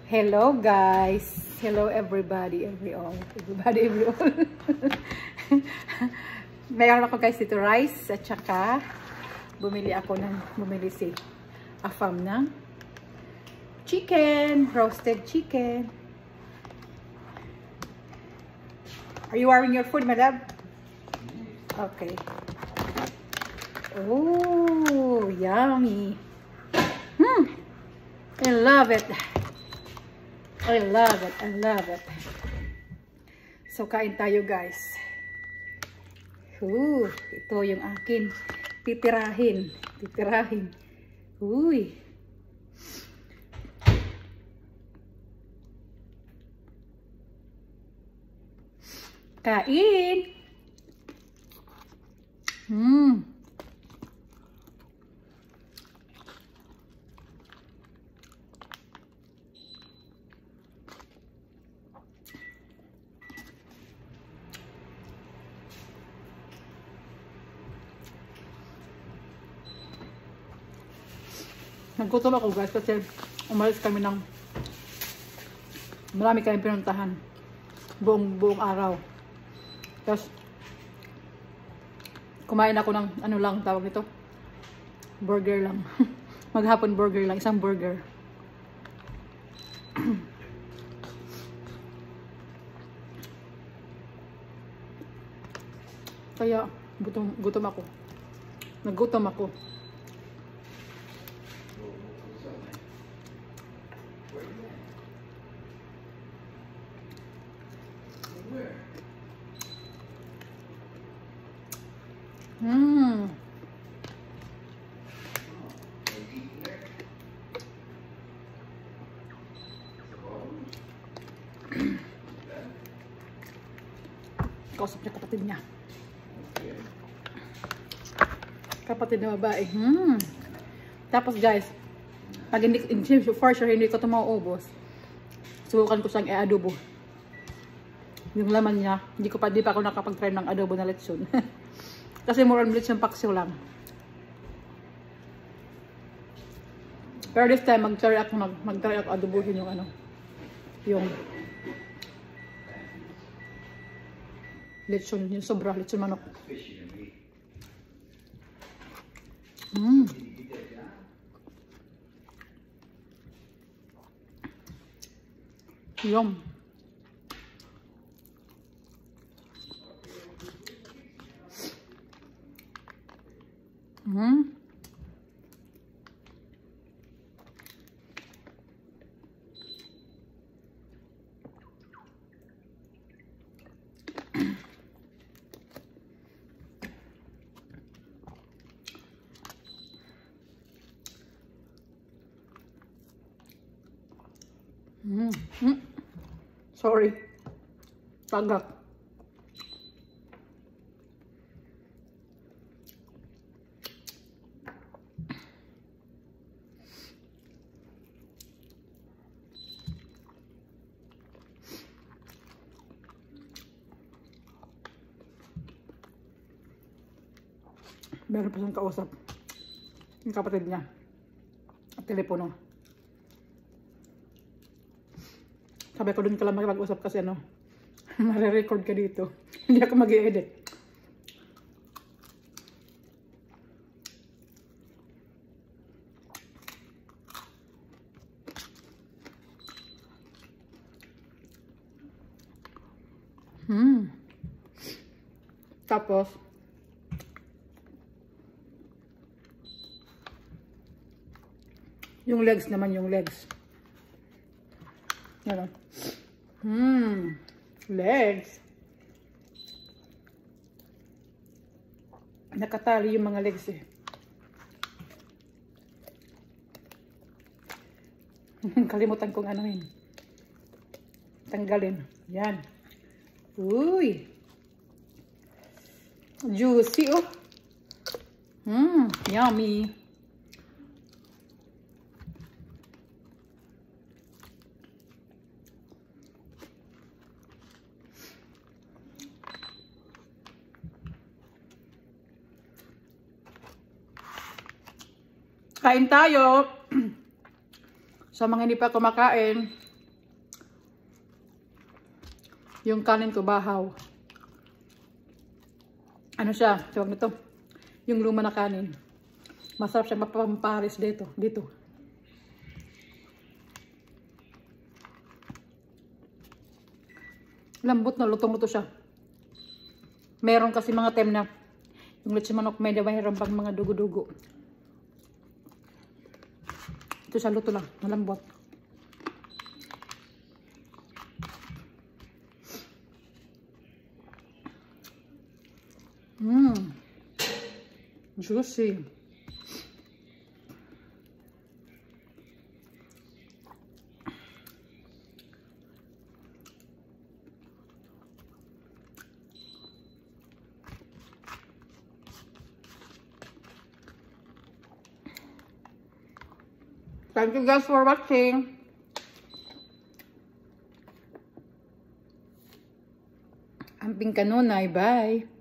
Hello guys. Hello everybody, every all. Mayroon ako guys dito rice at saka bumili si Afam ng chicken, roasted chicken. Are you warming your food, my love? Okay. Oh, yummy. I love it. I love it. I love it. So, kain tayo guys. Ito yung akin. Titirahin. Uy. Kain. Naggutom ako guys kasi umalis kami ng marami kayong pinuntahan buong araw. Tapos kumain ako ng ano lang tawag nito, burger lang. Maghapon burger lang, isang burger. Kaya gutom ako. Nagutom ako. Kausap niya kapatid niya. Kapatid na babae. Tapos guys, pag hindi, for sure hindi ko ito mauubos, subukan ko siyang i-adobo. Yung laman niya, di pa ako nakapag-try ng adobo na lechon. Kasi more on lechon paksiw lang. Pero this time, mag-try ako adobohin yung ano, yung lechon, yung sobra, lechon manok. Yum. Sorry. Tagak. Meron pa siyang kausap. Yung kapatid niya. At telepono. Sabi ko dun ka lang makipag-usap kasi ano, mare-record ka dito. Hindi ako mag-i-edit. Tapos, yung legs naman, yung legs. Yan. Legs. Nakatali yung mga legs eh. Kalimutan kong ano yun. Tanggalin. Yan. Uy. Juicy oh. Yummy. Kain tayo. Sa mga hindi pa kumakain, Yung kanin ko bahaw. Ano siya? Tawag nito. Yung luma na kanin. Masarap siya mapamparis dito. Lambot na, lutong-luto siya. Meron kasi mga time na yung lechon manok may mayroon pang mga dugo-dugo. Ito siya luto lang, malambot. Juicy. Thank you guys for watching. Amping kanunay. Bye.